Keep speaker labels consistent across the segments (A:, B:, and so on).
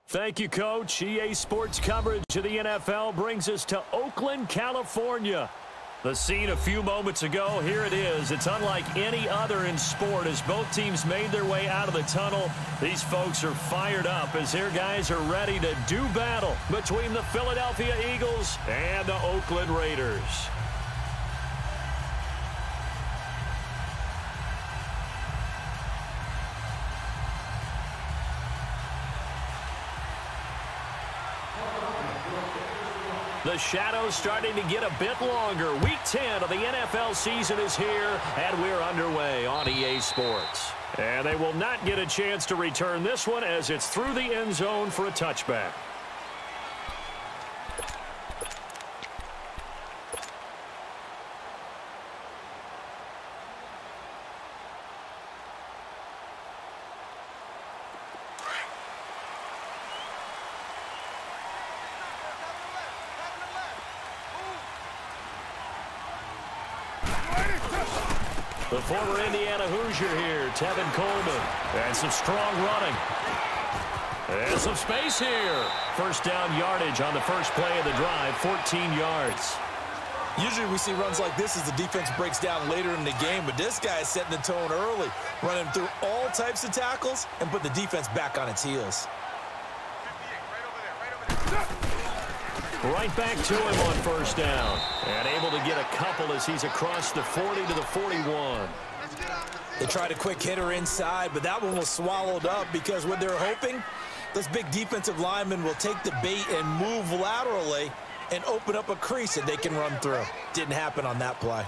A: Thank you, Coach. EA Sports coverage of the NFL brings us to Oakland, California. The scene a few moments ago, here it is. It's unlike any other in sport as both teams made their way out of the tunnel. These folks are fired up as their guys are ready to do battle between the Philadelphia Eagles and the Oakland Raiders. The shadow's starting to get a bit longer. Week 10 of the NFL season is here, and we're underway on EA Sports. And they will not get a chance to return this one as it's through the end zone for a touchback. The former Indiana Hoosier here, Tevin Coleman. And some strong running. And some space here. First down yardage on the first play of the drive, 14 yards.
B: Usually we see runs like this as the defense breaks down later in the game, but this guy is setting the tone early, running through all types of tackles and put the defense back on its heels.
A: Right back to him on first down. And able to get a couple as he's across the 40 to the 41.
B: They tried a quick hitter inside, but that one was swallowed up because what they're hoping, those big defensive linemen will take the bait and move laterally and open up a crease that they can run through. Didn't happen on that play.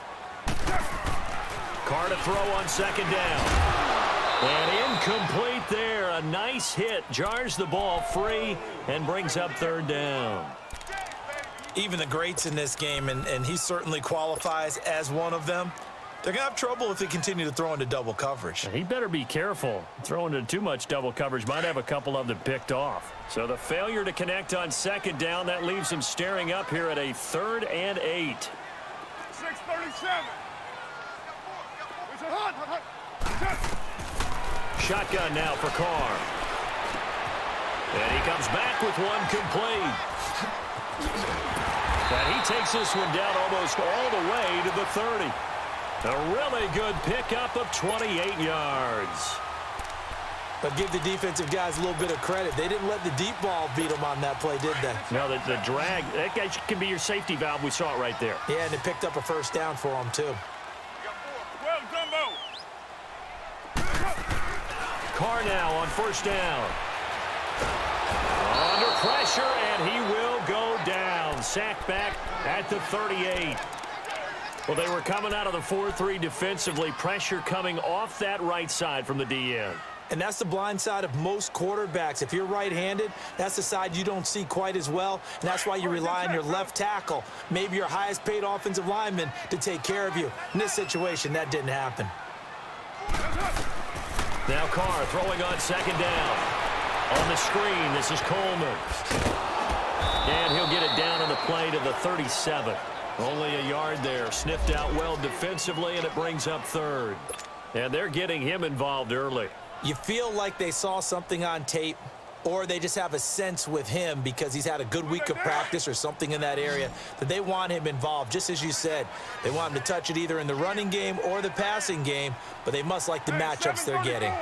A: Carr to throw on second down. And incomplete there. A nice hit. Jars the ball free and brings up third down.
B: Even the greats in this game, and he certainly qualifies as one of them, they're going to have trouble if they continue to throw into double coverage.
A: He better be careful. Throwing into too much double coverage might have a couple of them picked off. So the failure to connect on second down, that leaves him staring up here at a 3rd and 8.
C: 6:37.
A: Shotgun now for Carr. And he comes back with one complete. And he takes this one down almost all the way to the 30. A really good pickup of 28 yards.
B: But give the defensive guys a little bit of credit. They didn't let the deep ball beat them on that play, did they?
A: No, the drag, that guy can be your safety valve. We saw it right there.
B: Yeah, and they picked up a first down for them, too.
C: Well, Dumbo.
A: Carr now on first down. Under pressure, and he will go down. Sacked back at the 38. Well, they were coming out of the 4-3 defensively. Pressure coming off that right side from the DN.
B: And that's the blind side of most quarterbacks. If you're right-handed, that's the side you don't see quite as well, and that's why you rely on your left tackle, maybe your highest-paid offensive lineman, to take care of you. In this situation, that didn't happen.
A: Now Carr throwing on second down. On the screen, this is Coleman. And he'll get it down on the play to the 37. Only a yard there. Sniffed out well defensively, and it brings up 3rd. And they're getting him involved early.
B: You feel like they saw something on tape, or they just have a sense with him because he's had a good week of practice or something in that area that they want him involved. Just as you said, they want him to touch it either in the running game or the passing game, but they must like the matchups they're getting.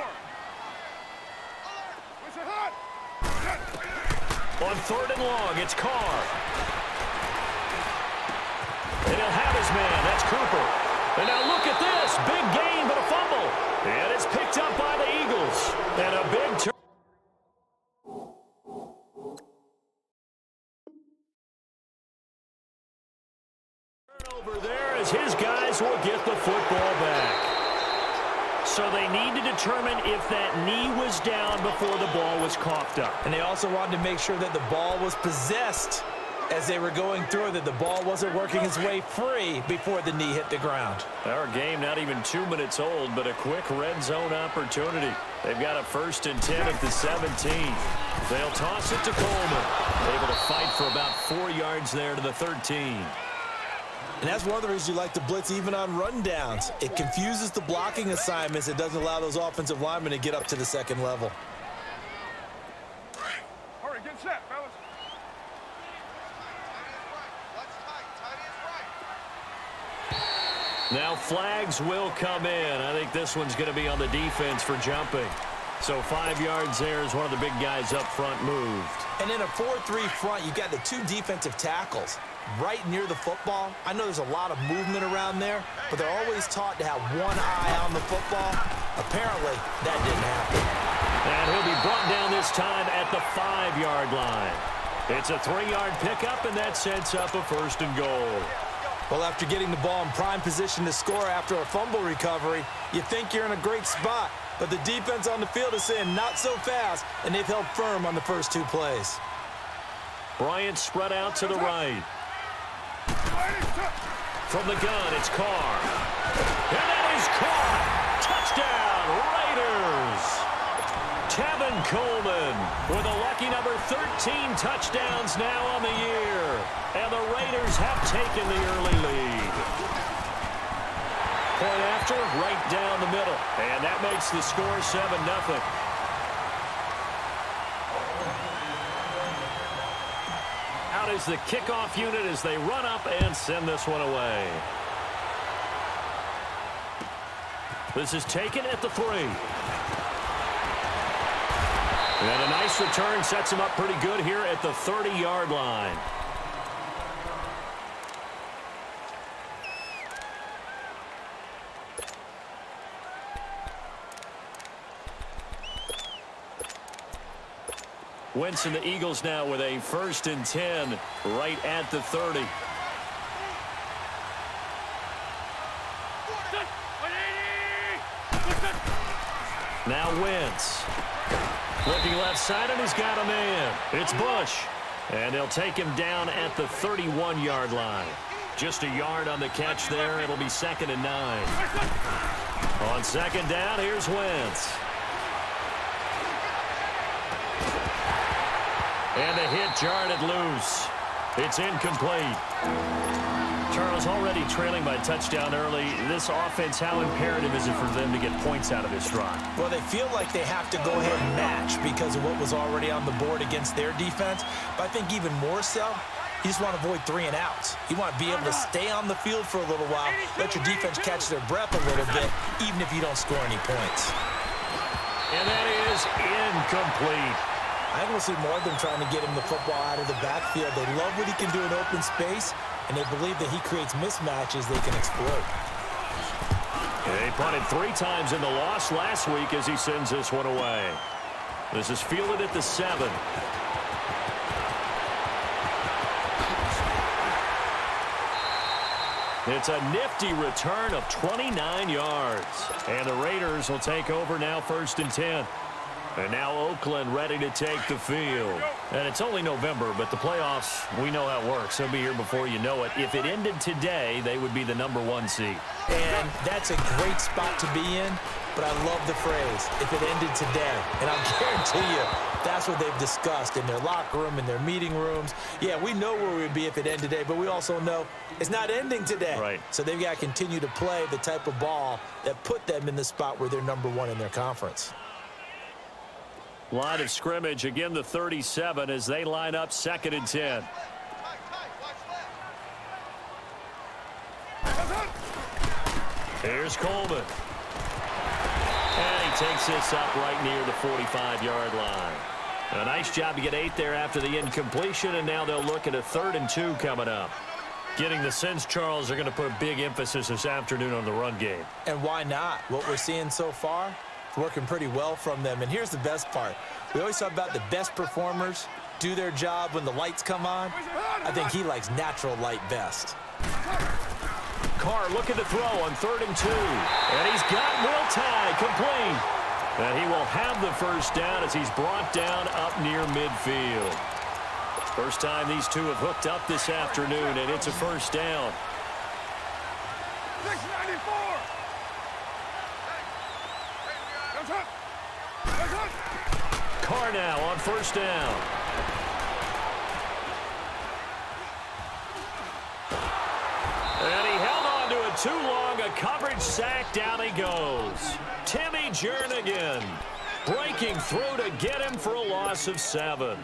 A: On 3rd and long, it's Carr. And he'll have his man. That's Cooper. And now look at this. Big gain, but a fumble. And it's picked up by the Eagles. And a big turnover there as his guys will get the football back. So they need to determine if that knee was down before the ball was coughed up.
B: And they also wanted to make sure that the ball was possessed as they were going through, that the ball wasn't working its way free before the knee hit the ground.
A: Our game not even 2 minutes old, but a quick red zone opportunity. They've got a 1st and 10 at the 17. They'll toss it to Coleman. Able to fight for about 4 yards there to the 13.
B: And that's one of the reasons you like to blitz even on rundowns. It confuses the blocking assignments. It doesn't allow those offensive linemen to get up to the second level.
C: Hurry, One set, fellas.
A: Now flags will come in. I think this one's going to be on the defense for jumping. So 5 yards there as one of the big guys up front moved.
B: And in a 4-3 front, you've got the 2 defensive tackles right near the football. I know there's a lot of movement around there, but they're always taught to have one eye on the football. Apparently, that didn't happen.
A: And he'll be brought down this time at the 5-yard line. It's a 3-yard pickup, and that sets up a 1st and goal.
B: Well, after getting the ball in prime position to score after a fumble recovery, you think you're in a great spot. But the defense on the field is saying not so fast, and they've held firm on the first 2 plays.
A: Bryant spread out to the right. From the gun, it's Carr. And that is caught. Touchdown, Raiders. Tevin Coleman with a lucky number 13 touchdowns now on the year. And the Raiders have taken the early lead. Point after, right down the middle. And that makes the score 7-0. Out is the kickoff unit as they run up and send this one away. This is taken at the 3. And a nice return sets him up pretty good here at the 30-yard line. Wentz and the Eagles now with a 1st and 10 right at the 30. Now Wentz. Looking left side, and he's got a man. It's Bush. And they'll take him down at the 31-yard line. Just a yard on the catch there. It'll be 2nd and 9. On 2nd down, here's Wentz. And the hit jarred it loose. It's incomplete. Charles, already trailing by a touchdown early. This offense, how imperative is it for them to get points out of this drive?
B: Well, they feel like they have to go ahead and match because of what was already on the board against their defense. But I think even more so, you just want to avoid 3 and outs. You want to be able to stay on the field for a little while, let your defense catch their breath a little bit, even if you don't score any points.
A: And that is incomplete.
B: I think we'll see more of them trying to get him the football out of the backfield. They love what he can do in open space, and they believe that he creates mismatches they can exploit.
A: They punted 3 times in the loss last week as he sends this one away. This is fielded at the 7. It's a nifty return of 29 yards. And the Raiders will take over now 1st and 10. And now Oakland ready to take the field. And it's only November, but the playoffs, we know how it works. They'll be here before you know it. If it ended today, they would be the #1 seed.
B: And that's a great spot to be in, but I love the phrase, if it ended today. And I'll guarantee you, that's what they've discussed in their locker room, in their meeting rooms. Yeah, we know where we'd be if it ended today, but we also know it's not ending today.
A: Right.
B: So they've got to continue to play the type of ball that put them in the spot where they're #1 in their conference.
A: Line of scrimmage, again the 37 as they line up 2nd and 10. Here's Coleman. And he takes this up right near the 45-yard line. A nice job to get 8 there after the incompletion, and now they'll look at a 3rd and 2 coming up. Getting the sense, Charles, they're going to put a big emphasis this afternoon on the run game.
B: And why not? What we're seeing so far, working pretty well from them. And here's the best part. We always talk about the best performers do their job when the lights come on. I think he likes natural light best.
A: Carr looking to throw on 3rd and 2. And he's got Will Tye complete. And he will have the 1st down as he's brought down up near midfield. First time these two have hooked up this afternoon, and it's a 1st down.
C: 694.
A: Carr now on 1st down. And he held on to it too long. A coverage sack. Down he goes. Timmy Jernigan breaking through to get him for a loss of 7.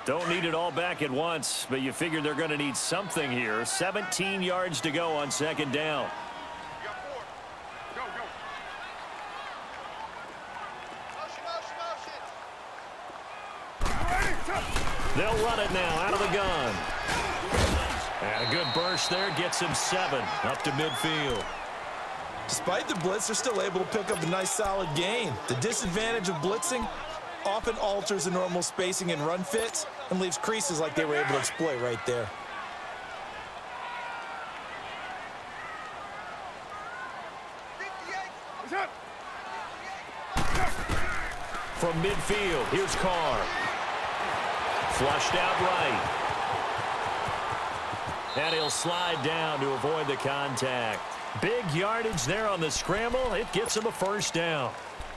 A: Don't need it all back at once, but you figure they're going to need something here. 17 yards to go on second down.
C: You got 4. Go, go.
A: They'll run it now out of the gun. And a good burst there gets him 7 up to midfield.
B: Despite the blitz, they're still able to pick up a nice solid gain. The disadvantage of blitzing often alters the normal spacing and run fits and leaves creases like they were able to exploit right there.
A: From midfield, here's Carr. Flushed out right. And he'll slide down to avoid the contact. Big yardage there on the scramble. It gets him a first down.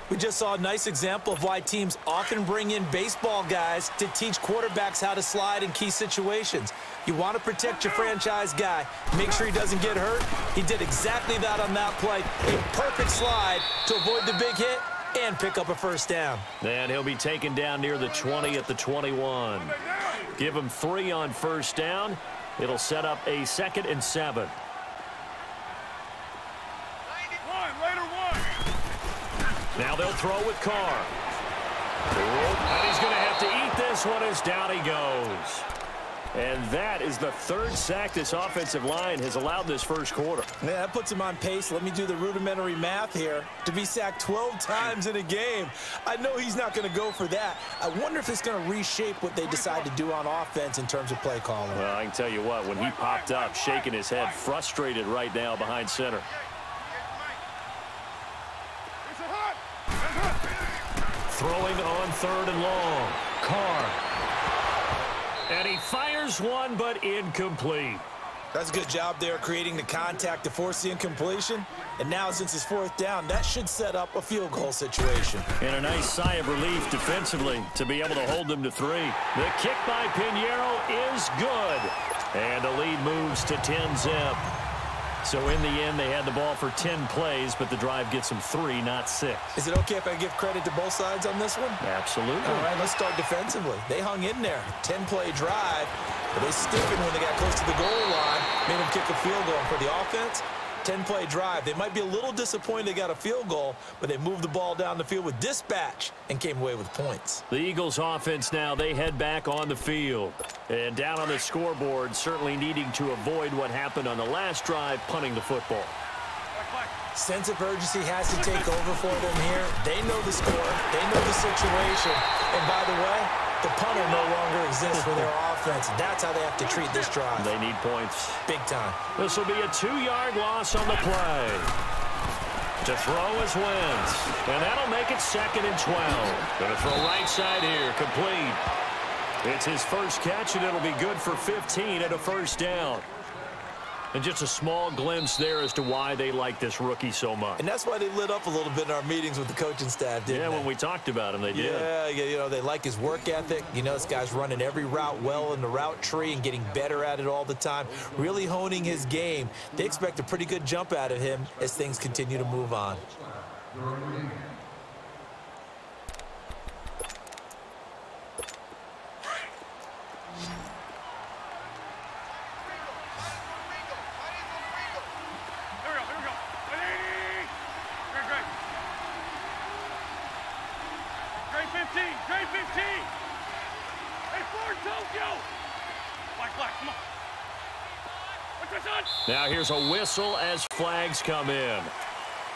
B: We just saw a nice example of why teams often bring in baseball guys to teach quarterbacks how to slide in key situations. You want to protect your franchise guy. Make sure he doesn't get hurt. He did exactly that on that play. A perfect slide to avoid the big hit and pick up a first down.
A: And he'll be taken down near the 20 at the 21. Give him 3 on first down. It'll set up a 2nd and 7. Now they'll throw with Carr. And he's going to have to eat this one as down he goes. And that is the 3rd sack this offensive line has allowed this first quarter.
B: Yeah, that puts him on pace. Let me do the rudimentary math here. To be sacked 12 times in a game, I know he's not going to go for that. I wonder if it's going to reshape what they decide to do on offense in terms of play calling.
A: Well, I can tell you what, when he popped up, shaking his head, frustrated right now behind center. Throwing on 3rd and long. Carr. And he fires one, but incomplete.
B: That's a good job there creating the contact to force the incompletion. And now since it's 4th down, that should set up a field goal situation.
A: And a nice sigh of relief defensively to be able to hold them to 3. The kick by Pinheiro is good. And the lead moves to 10-zip. So in the end, they had the ball for 10 plays, but the drive gets them 3, not 6.
B: Is it okay if I give credit to both sides on this one?
A: Absolutely.
B: All right, let's start defensively. They hung in there. 10-play drive, but they stiffened when they got close to the goal line, made them kick a field goal. For the offense, 10-play drive. They might be a little disappointed they got a field goal, but they moved the ball down the field with dispatch and came away with points.
A: The Eagles offense now, they head back on the field. And down on the scoreboard, certainly needing to avoid what happened on the last drive, punting the football.
B: Sense of urgency has to take over for them here. They know the score. They know the situation. And by the way, the punter no longer exists for their offense. That's how they have to treat this drive.
A: They need points.
B: Big time.
A: This will be a 2-yard loss on the play. To throw is Wentz. And that'll make it 2nd and 12. Going to throw right side here. Complete. It's his first catch, and it'll be good for 15 and a first down. And just a small glimpse there as to why they like this rookie so much.
B: And that's why they lit up a little bit in our meetings with the coaching staff, didn't they?
A: Yeah, when we talked about him, they did.
B: Yeah, you know, they like his work ethic. You know, this guy's running every route well in the route tree and getting better at it all the time, really honing his game. They expect a pretty good jump out of him as things continue to move on.
A: Now here's a whistle as flags come in.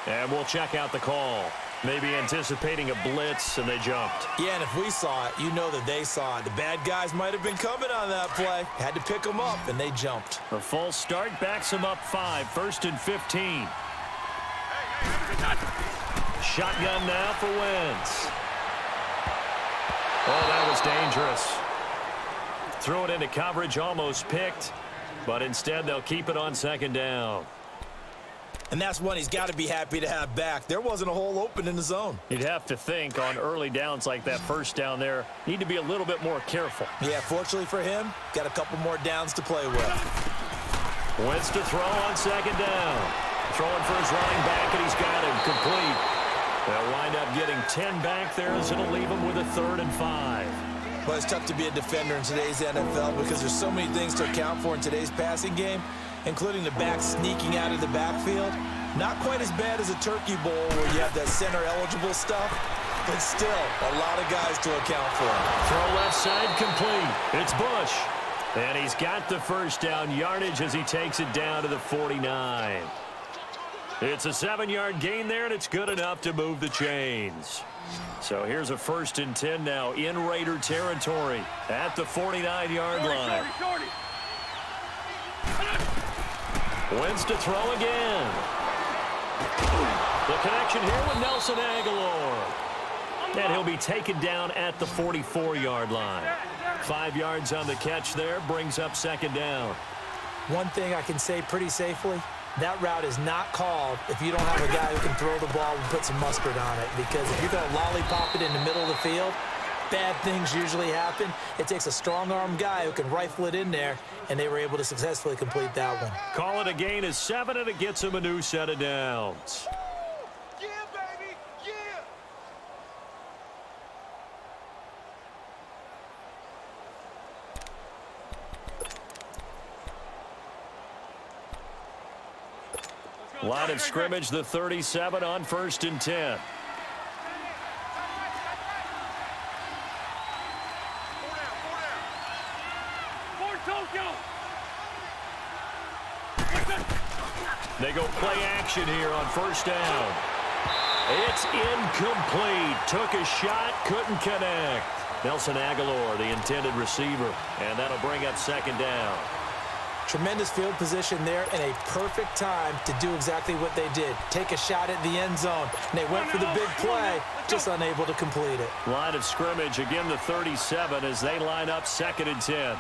A: And we'll check out the call. Maybe anticipating a blitz, and they jumped.
B: Yeah, and if we saw it, you know that they saw it. The bad guys might have been coming on that play. Had to pick them up, and they jumped.
A: A false start backs them up 5. 1st and 15. Shotgun now for Wentz. Oh, that was dangerous. Throw it into coverage, almost picked. But instead, they'll keep it on 2nd down.
B: And that's one he's got to be happy to have back. There wasn't a hole open in the zone.
A: You'd have to think on early downs like that first down there, need to be a little bit more careful.
B: Yeah, fortunately for him, got a couple more downs to play with.
A: Wentz to throw on 2nd down. Throwing for his running back, and he's got him complete. They'll wind up getting 10 back there as it'll leave him with a 3rd and 5.
B: Well, it's tough to be a defender in today's NFL because there's so many things to account for in today's passing game, including the back sneaking out of the backfield. Not quite as bad as a turkey bowl where you have that center-eligible stuff, but still a lot of guys to account for.
A: Throw left side complete. It's Bush. And he's got the first down yardage as he takes it down to the 49. It's a 7-yard gain there, and it's good enough to move the chains. So here's a 1st and 10 now in Raider territory at the 49-yard line. Wins to throw again. The connection here with Nelson Aguilar. And he'll be taken down at the 44-yard line. 5 yards on the catch there, brings up 2nd down.
B: One thing I can say pretty safely, that route is not called if you don't have a guy who can throw the ball and put some mustard on it. Because if you're going to lollipop it in the middle of the field, bad things usually happen. It takes a strong-arm guy who can rifle it in there, and they were able to successfully complete that one.
A: Call it a gain of 7, and it gets him a new set of downs.
C: Yeah, baby, yeah.
A: Line of scrimmage, the 37 on 1st and 10. They go play action here on 1st down. It's incomplete. Took a shot, couldn't connect. Nelson Aguilar, the intended receiver, and that'll bring up 2nd down.
B: Tremendous field position there and a perfect time to do exactly what they did. Take a shot at the end zone. And they went for the big play, just unable to complete it.
A: Line of scrimmage, again the 37 as they line up 2nd and 10.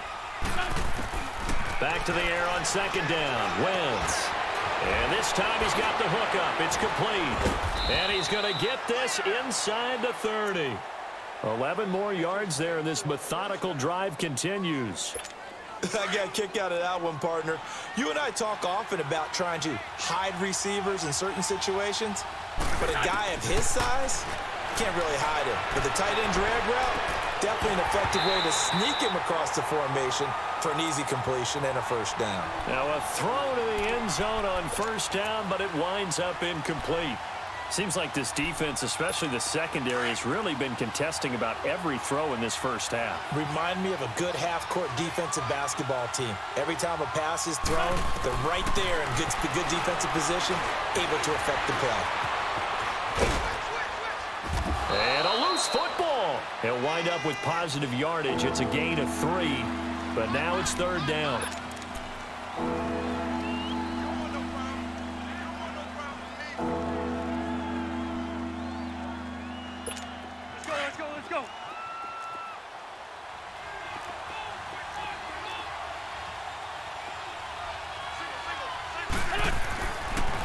A: Back to the air on 2nd down. Wentz. And this time he's got the hook up. It's complete. And he's going to get this inside the 30. 11 more yards there, and this methodical drive continues.
B: I got a kick out of that one, partner. You and I talk often about trying to hide receivers in certain situations, but a guy of his size can't really hide him. But the tight end drag route, definitely an effective way to sneak him across the formation for an easy completion and a 1st down.
A: Now a throw to the end zone on 1st down, but it winds up incomplete. Seems like this defense, especially the secondary, has really been contesting about every throw in this 1st half.
B: Remind me of a good half-court defensive basketball team. Every time a pass is thrown, they're right there in good defensive position, able to affect the play.
A: And a loose football. He'll wind up with positive yardage. It's a gain of 3, but now it's 3rd down.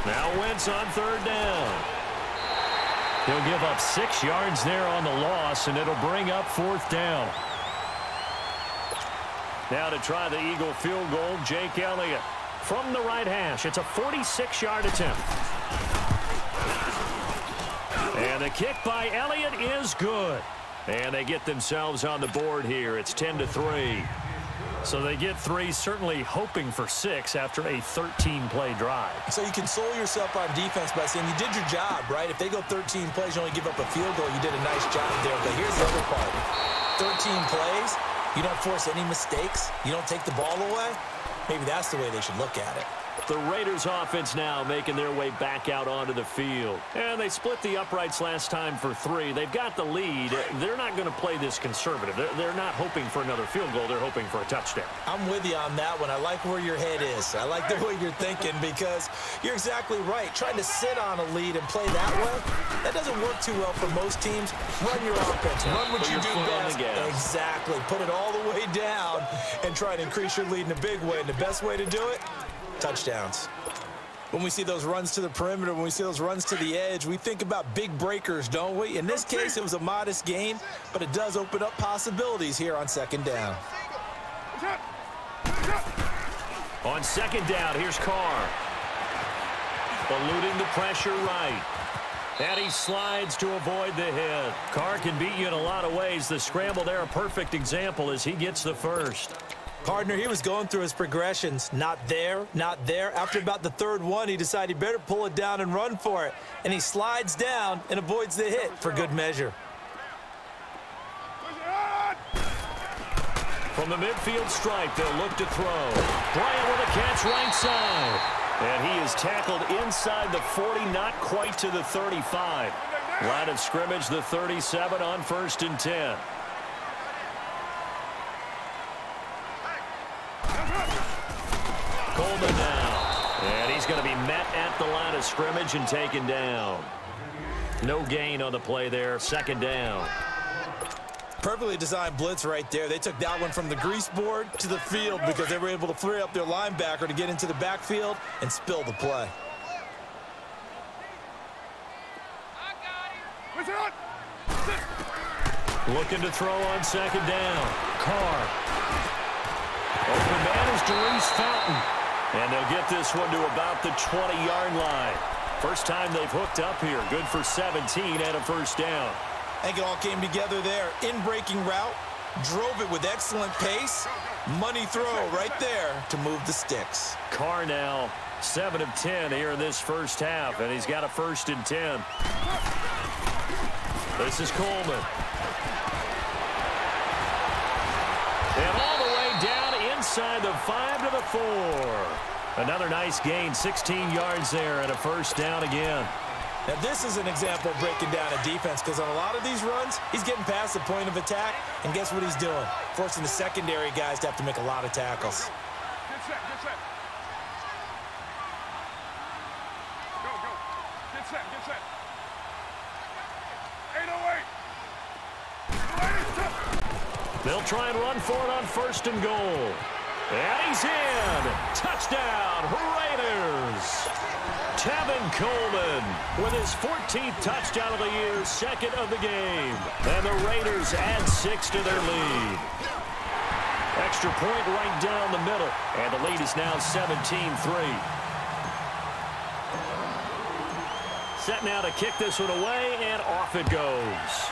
A: Now Wentz on 3rd down. He'll give up 6 yards there on the loss, and it'll bring up 4th down. Now to try the Eagle field goal, Jake Elliott from the right hash. It's a 46-yard attempt. And the kick by Elliott is good. And they get themselves on the board here. It's 10-3. So they get 3, certainly hoping for 6 after a 13-play drive.
B: So you console yourself on defense by saying you did your job, right? If they go 13 plays, you only give up a field goal, you did a nice job there. But here's the other part. 13 plays, you don't force any mistakes, you don't take the ball away. Maybe that's the way they should look at it.
A: The Raiders offense now making their way back out onto the field. And they split the uprights last time for 3. They've got the lead. They're not going to play this conservative. They're not hoping for another field goal. They're hoping for a touchdown.
B: I'm with you on that one. I like where your head is. I like the way you're thinking because you're exactly right. Trying to sit on a lead and play that way, that doesn't work too well for most teams. Run your offense. Run what you do best. Exactly. Put it all the way down and try to increase your lead in a big way. And the best way to do it, touchdowns. When we see those runs to the perimeter, when we see those runs to the edge, we think about big breakers, don't we? In this case, it was a modest gain, but it does open up possibilities here on 2nd down.
A: On 2nd down, here's Carr. Eluding the pressure right. And he slides to avoid the hit. Carr can beat you in a lot of ways. The scramble there, a perfect example as he gets the first.
B: Partner, he was going through his progressions. Not there, not there. After about the third one, he decided he better pull it down and run for it. And he slides down and avoids the hit for good measure.
A: From the midfield stripe, they'll look to throw. Bryant with a catch right side. And he is tackled inside the 40, not quite to the 35. Line of scrimmage, the 37 on 1st and 10. Coleman now. And he's going to be met at the line of scrimmage and taken down. No gain on the play there. 2nd down.
B: Perfectly designed blitz right there. They took that one from the grease board to the field because they were able to free up their linebacker to get into the backfield and spill the play.
A: Looking to throw on 2nd down. Carr. Open man is Darius Fountain. And they'll get this one to about the 20-yard line. First time they've hooked up here. Good for 17 and a 1st down.
B: I think it all came together there. In-breaking route, drove it with excellent pace. Money throw right there to move the sticks.
A: Carr now 7 of 10 here in this first half, and he's got a 1st and 10. This is Coleman. And all the way down inside the 5 to the 4. Another nice gain, 16 yards there, and a 1st down again.
B: Now, this is an example of breaking down a defense because on a lot of these runs, he's getting past the point of attack, and guess what he's doing? Forcing the secondary guys to have to make a lot of tackles.
C: Get set, get set. Go, go. Get set, get set. 808.
A: They'll try and run for it on 1st and goal. And he's in. Touchdown, Raiders. Tevin Coleman with his 14th touchdown of the year, 2nd of the game. And the Raiders add 6 to their lead. Extra point right down the middle. And the lead is now 17-3. Set now to kick this one away, and off it goes.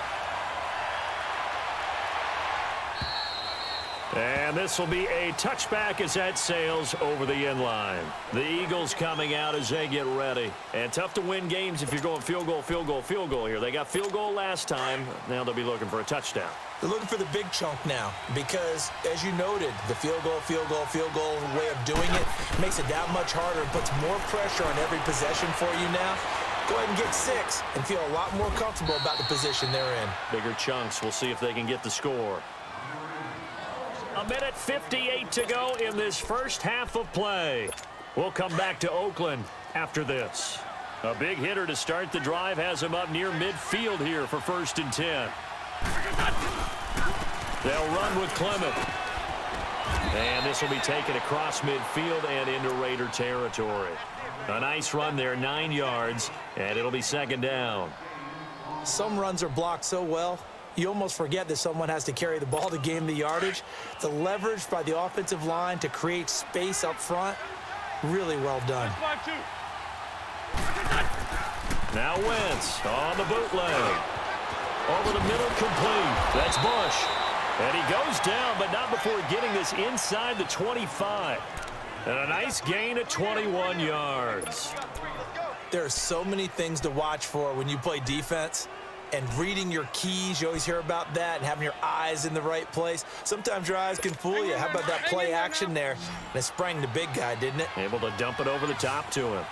A: And this will be a touchback as that sails over the end line. The Eagles coming out as they get ready. And tough to win games if you're going field goal, field goal, field goal here. They got field goal last time. Now they'll be looking for a touchdown.
B: They're looking for the big chunk now because, as you noted, the field goal way of doing it makes it that much harder and puts more pressure on every possession for you now. Go ahead and get 6 and feel a lot more comfortable about the position they're in.
A: Bigger chunks. We'll see if they can get the score. A minute 58 to go in this first half of play. We'll come back to Oakland after this. A big hitter to start the drive has him up near midfield here for 1st and 10. They'll run with Clement. And this will be taken across midfield and into Raider territory. A nice run there, 9 yards, and it'll be 2nd down.
B: Some runs are blocked so well, you almost forget that someone has to carry the ball to gain the yardage. The leverage by the offensive line to create space up front, really well done.
A: Now Wentz on the bootleg. Over the middle, complete. That's Bush. And he goes down, but not before getting this inside the 25. And a nice gain of 21 yards.
B: There are so many things to watch for when you play defense. And reading your keys, you always hear about that, and having your eyes in the right place. Sometimes your eyes can fool you. How about that play action there? And it sprang the big guy, didn't it?
A: Able to dump it over the top to him.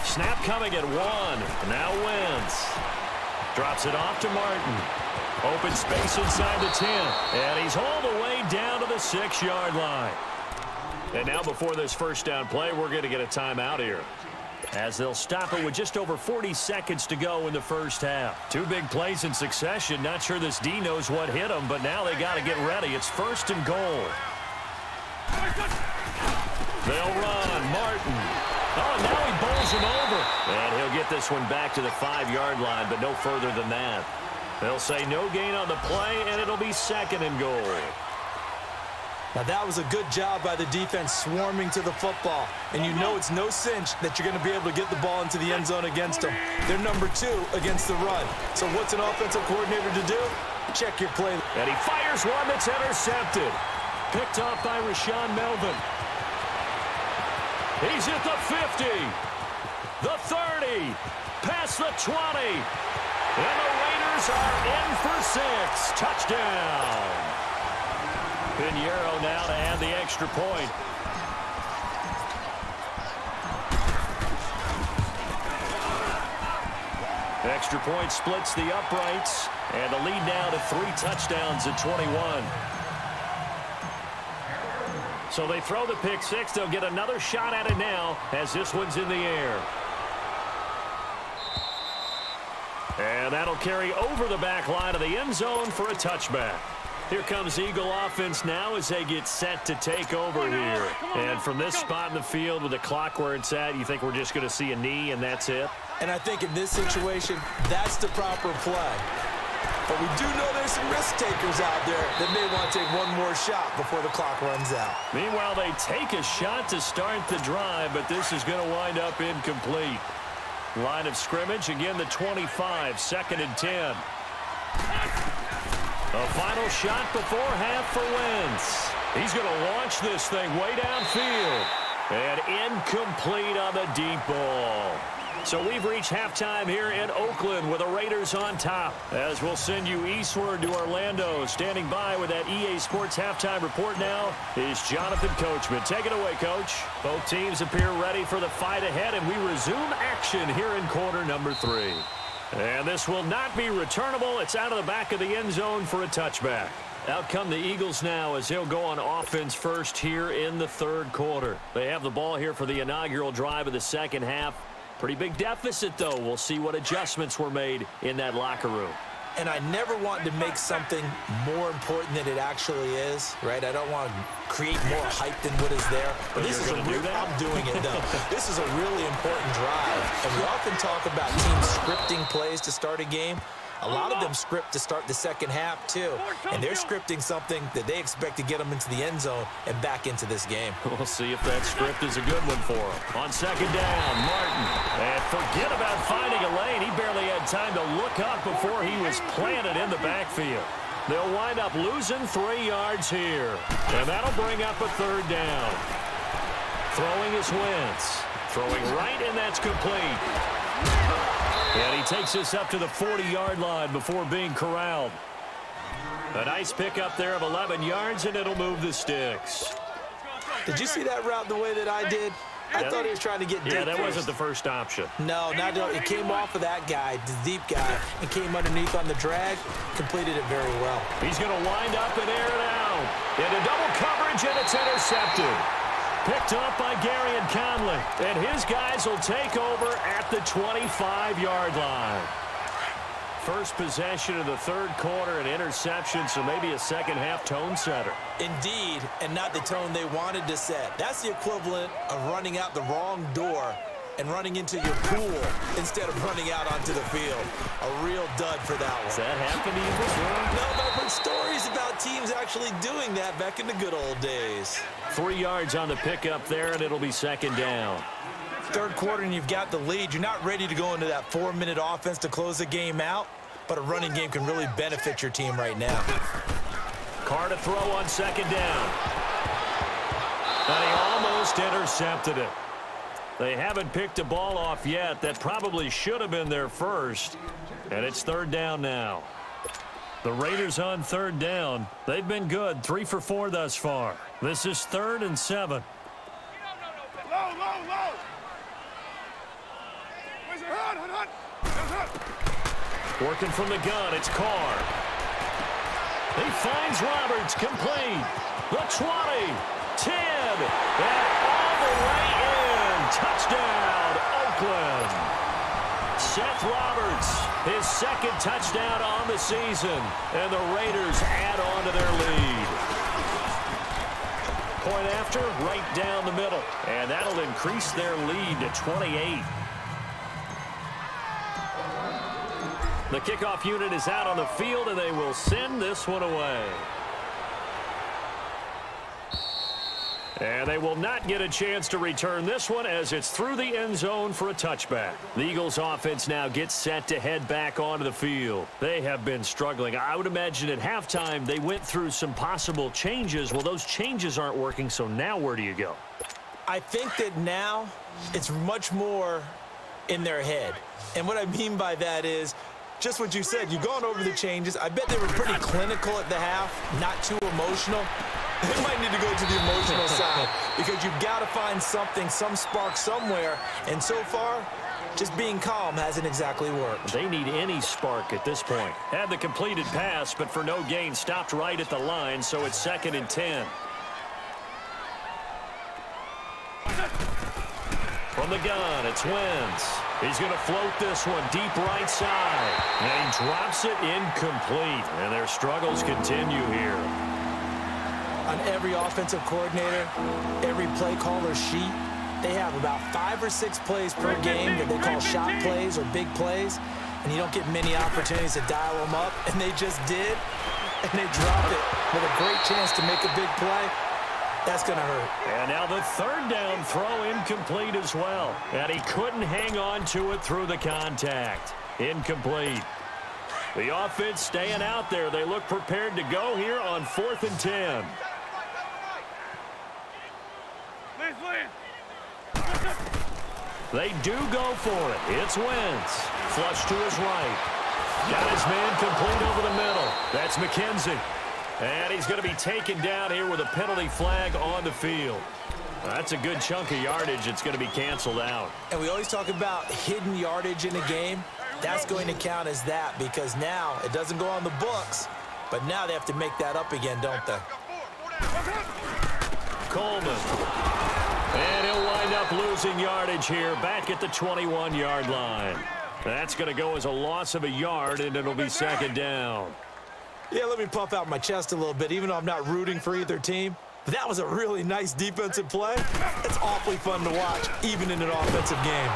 A: Snap coming at 1. Now Wentz. Drops it off to Martin. Open space inside the 10. And he's all the way down to the 6-yard line. And now before this first down play, we're going to get a timeout here, as they'll stop it with just over 40 seconds to go in the first half. 2 big plays in succession. Not sure this D knows what hit him, but now they got to get ready. It's 1st and goal. They'll run. Martin. Oh, now he bowls him over. And he'll get this one back to the 5-yard line, but no further than that. They'll say no gain on the play, and it'll be 2nd and goal.
B: Now, that was a good job by the defense swarming to the football. And you know it's no cinch that you're going to be able to get the ball into the end zone against them. They're number 2 against the run. So what's an offensive coordinator to do? Check your play.
A: And he fires one that's intercepted. Picked off by Rashaan Melvin. He's at the 50. The 30. Past the 20. And the Raiders are in for 6. Touchdown. Pinheiro now to add the extra point. Extra point splits the uprights, and the lead now to 3 touchdowns at 21. So they throw the pick 6. They'll get another shot at it now as this one's in the air. And that'll carry over the back line of the end zone for a touchback. Here comes Eagle offense now as they get set to take over here. And from this spot in the field with the clock where it's at, you think we're just going to see a knee and that's it?
B: And I think in this situation, that's the proper play. But we do know there's some risk takers out there that may want to take one more shot before the clock runs out.
A: Meanwhile, they take a shot to start the drive, but this is going to wind up incomplete. Line of scrimmage, again the 25, 2nd and 10. A final shot before half for Wentz. He's going to launch this thing way downfield. And incomplete on the deep ball. So we've reached halftime here in Oakland with the Raiders on top. As we'll send you eastward to Orlando. Standing by with that EA Sports halftime report now is Jonathan Coachman. Take it away, Coach. Both teams appear ready for the fight ahead, and we resume action here in quarter number 3. And this will not be returnable. It's out of the back of the end zone for a touchback. Out come the Eagles now as they'll go on offense first here in the 3rd quarter. They have the ball here for the inaugural drive of the 2nd half. Pretty big deficit, though. We'll see what adjustments were made in that locker room.
B: And I never want to make something more important than it actually is, right? I don't want to create more hype than what is there. But this is a real, I'm doing it, though. This is a really important drive. And we often talk about teams scripting plays to start a game. A lot of them script to start the 2nd half, too. And they're scripting something that they expect to get them into the end zone and back into this game.
A: We'll see if that script is a good one for them. On 2nd down, Martin. And forget about finding a lane. He barely had time to look up before he was planted in the backfield. They'll wind up losing 3 yards here. And that'll bring up a 3rd down. Throwing is Wentz. Throwing right, and that's complete. And he takes this up to the 40-yard line before being corralled. A nice pickup there of 11 yards, and it'll move the sticks.
B: Did you see that route the way that I did? I thought he was trying to get deep.
A: Yeah, that wasn't the first option.
B: No, not it came off of that guy, the deep guy, and came underneath on the drag, completed it very well.
A: He's going to wind up and air it out. Into double coverage, and it's intercepted. Picked up by Gary and Conley. And his guys will take over at the 25-yard line. First possession of the 3rd quarter, an interception, so maybe a 2nd half tone setter.
B: Indeed, and not the tone they wanted to set. That's the equivalent of running out the wrong door and running into your pool instead of running out onto the field. A real dud for that one.
A: Has that happened to you before?
B: No, but I've heard stories about teams actually doing that back in the good old days.
A: 3 yards on the pickup there, and it'll be 2nd down.
B: 3rd quarter, and you've got the lead. You're not ready to go into that 4-minute offense to close the game out, but a running game can really benefit your team right now.
A: Carr to throw on 2nd down. And he almost intercepted it. They haven't picked a ball off yet. That probably should have been their first. And it's 3rd down now. The Raiders on 3rd down. They've been good. 3 for 4 thus far. This is 3rd and 7.
C: Low.
A: Working from the gun, it's Carr. He finds Roberts, complete. The 20, 10, and all the way in. Touchdown, Oakland. Seth Roberts, his 2nd touchdown on the season, and the Raiders add on to their lead. Point after, right down the middle, and that'll increase their lead to 28. The kickoff unit is out on the field, and they will send this one away. And they will not get a chance to return this one as it's through the end zone for a touchback. The Eagles offense now gets set to head back onto the field. They have been struggling. I would imagine at halftime they went through some possible changes. Well, those changes aren't working, so now where do you go?
B: I think that now it's much more in their head. And what I mean by that is just what you said. You've gone over the changes. I bet they were pretty clinical at the half, not too emotional. They might need to go to the emotional side because you've got to find something, some spark somewhere. And so far, just being calm hasn't exactly worked.
A: They need any spark at this point. Had the completed pass, but for no gain, stopped right at the line, so it's 2nd and 10. From the gun, it's Wentz. He's going to float this one deep right side. And he drops it incomplete. And their struggles continue here.
B: On every offensive coordinator, every play caller sheet, they have about 5 or 6 plays per game that they call shot plays or big plays, and you don't get many opportunities to dial them up, and they just did, and they dropped it with a great chance to make a big play. That's going to hurt.
A: And now the 3rd down throw incomplete as well, and he couldn't hang on to it through the contact. Incomplete. The offense staying out there. They look prepared to go here on 4th and 10. They do go for it. It's Wentz. Flush to his right. Got his man complete over the middle. That's McKenzie. And he's going to be taken down here with a penalty flag on the field. That's a good chunk of yardage. It's going to be canceled out.
B: And we always talk about hidden yardage in a game. That's going to count as that because now it doesn't go on the books, but now they have to make that up again, don't they?
A: Coleman. And he'll wind up losing yardage here back at the 21-yard line. That's going to go as a loss of a yard, and it'll be 2nd down.
B: Yeah, let me puff out my chest a little bit, even though I'm not rooting for either team. But that was a really nice defensive play. It's awfully fun to watch, even in an offensive game.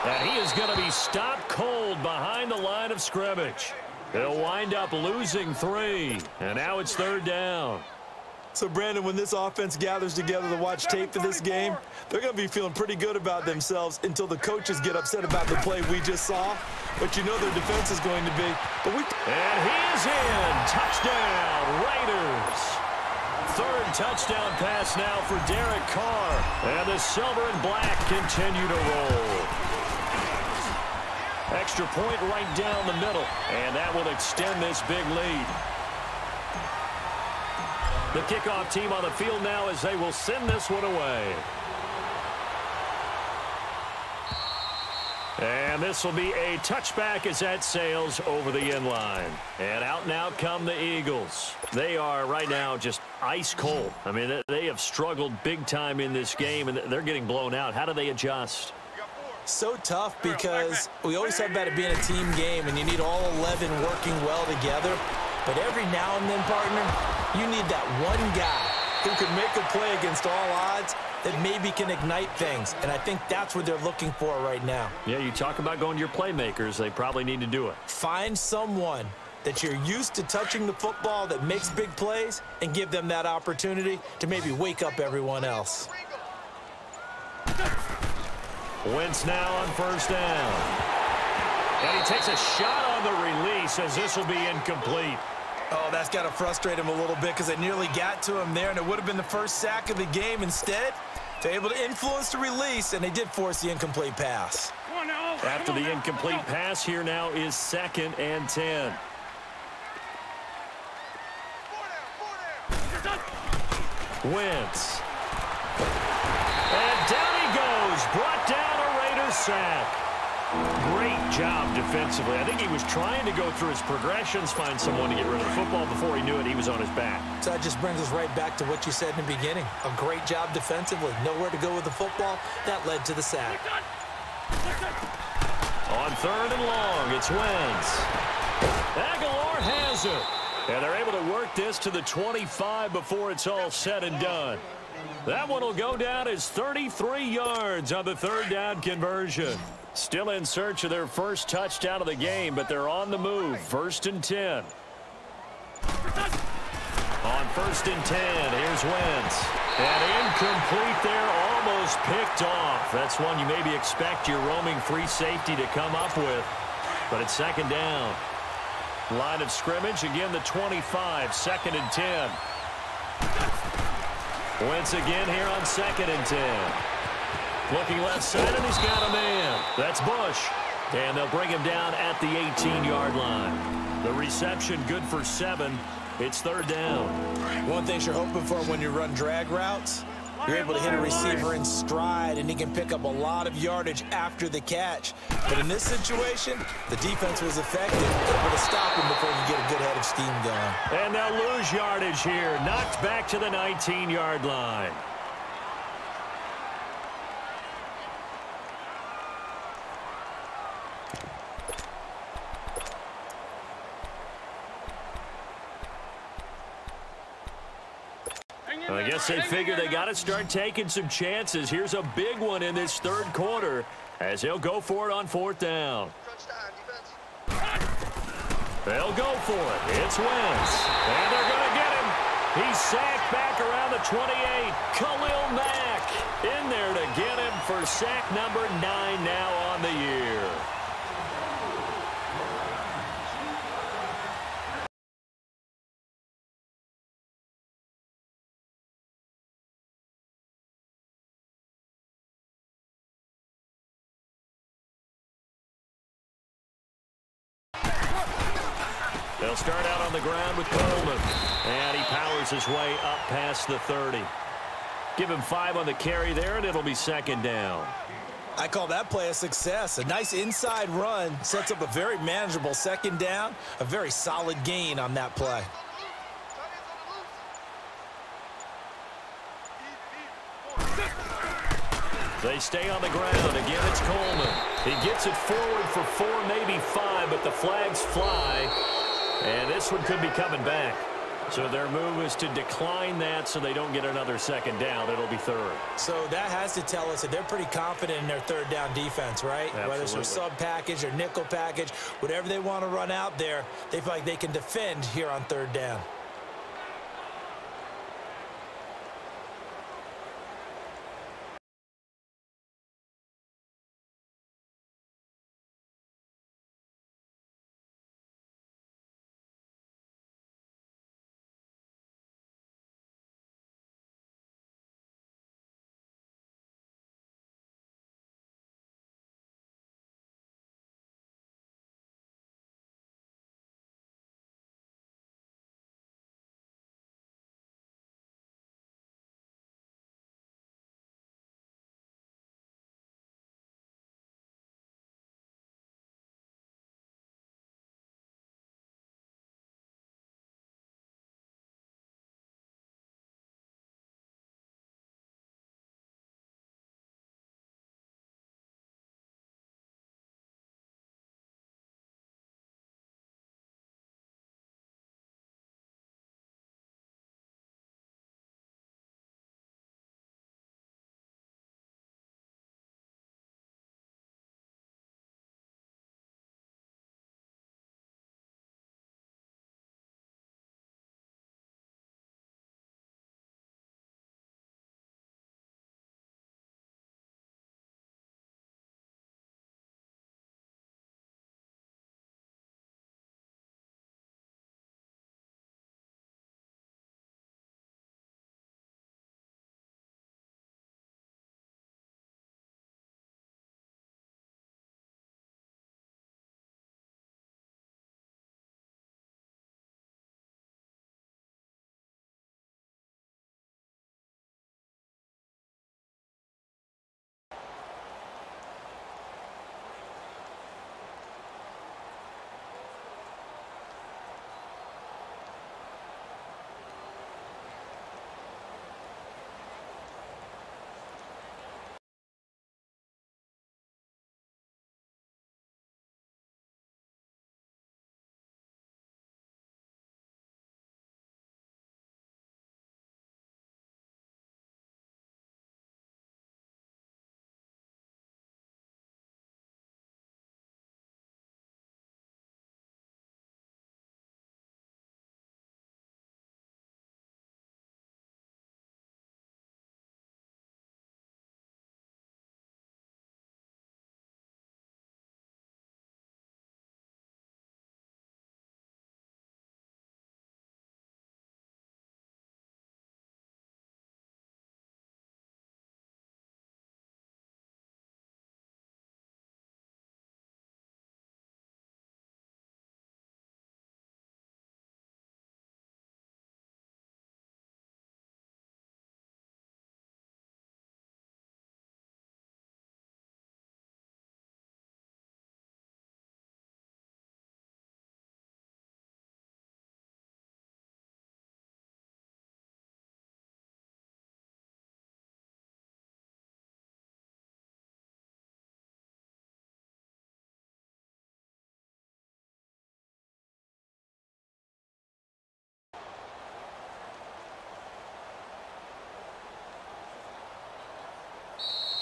A: And he is going to be stopped cold behind the line of scrimmage. They'll wind up losing 3, and now it's 3rd down.
B: So, Brandon, when this offense gathers together to watch tape for this game, they're going to be feeling pretty good about themselves until the coaches get upset about the play we just saw. But you know their defense is going to be.
A: And he is in. Touchdown, Raiders. 3rd touchdown pass now for Derek Carr. And the silver and black continue to roll. Extra point right down the middle. And that will extend this big lead. The kickoff team on the field now as they will send this one away. And this will be a touchback as that sails over the end line. And out and out come the Eagles. They are right now just ice cold. I mean, they have struggled big time in this game, and they're getting blown out. How do they adjust?
B: So tough because we always talk about it being a team game, and you need all 11 working well together. But every now and then, partner, you need that one guy who can make a play against all odds that maybe can ignite things. And I think that's what they're looking for right now.
A: Yeah, you talk about going to your playmakers. They probably need to do it.
B: Find someone that you're used to touching the football that makes big plays and give them that opportunity to maybe wake up everyone else.
A: Wentz now on 1st down. And he takes a shot on the release as this will be incomplete.
B: Oh, that's got to frustrate him a little bit because they nearly got to him there, and it would have been the first sack of the game. Instead, they're able to influence the release, and they did force the incomplete pass.
A: After the incomplete pass, here now is 2nd and 10. Wentz. And down he goes. Brought down a Raiders sack. Great job defensively. I think he was trying to go through his progressions, find someone to get rid of the football. Before he knew it, he was on his back.
B: So that just brings us right back to what you said in the beginning. A great job defensively. Nowhere to go with the football. That led to the sack.
A: On 3rd and long, it's Wentz. Aguilar has it. And they're able to work this to the 25 before it's all said and done. That one will go down as 33 yards on the 3rd down conversion. Still in search of their first touchdown of the game, but they're on the move. 1st and 10. On 1st and 10. Here's Wentz. And incomplete there, almost picked off. That's one you maybe expect your roaming free safety to come up with. But it's 2nd down. Line of scrimmage, again the 25, 2nd and 10. Wentz again here on 2nd and 10. Looking left side, and he's got a man. That's Bush. And they'll bring him down at the 18-yard line. The reception good for 7. It's 3rd down.
B: One thing you're hoping for when you run drag routes, you're able to hit a receiver in stride, and he can pick up a lot of yardage after the catch. But in this situation, the defense was effective, able to stop him before he get a good head of steam going.
A: And they'll lose yardage here. Knocked back to the 19-yard line. I guess they figure they got to start taking some chances. Here's a big one in this 3rd quarter as he'll go for it on 4th down. They'll go for it. It's Wentz. And they're going to get him. He's sacked back around the 28. Khalil Mack in there to get him for sack number 9 now on the year. They'll start out on the ground with Coleman. And he powers his way up past the 30. Give him 5 on the carry there, and it'll be 2nd down.
B: I call that play a success. A nice inside run sets up a very manageable 2nd down. A very solid gain on that play.
A: They stay on the ground. Again, it's Coleman. He gets it forward for 4, maybe 5, but the flags fly. And this one could be coming back. So their move is to decline that so they don't get another 2nd down. It'll be 3rd.
B: So that has to tell us that they're pretty confident in their 3rd down defense, right?
A: Absolutely.
B: Whether it's a sub package or nickel package, whatever they want to run out there, they feel like they can defend here on 3rd down.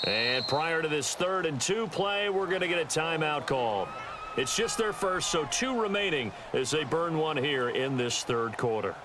A: And prior to this 3rd and 2 play, we're going to get a timeout called. It's just their first, so 2 remaining as they burn one here in this 3rd quarter.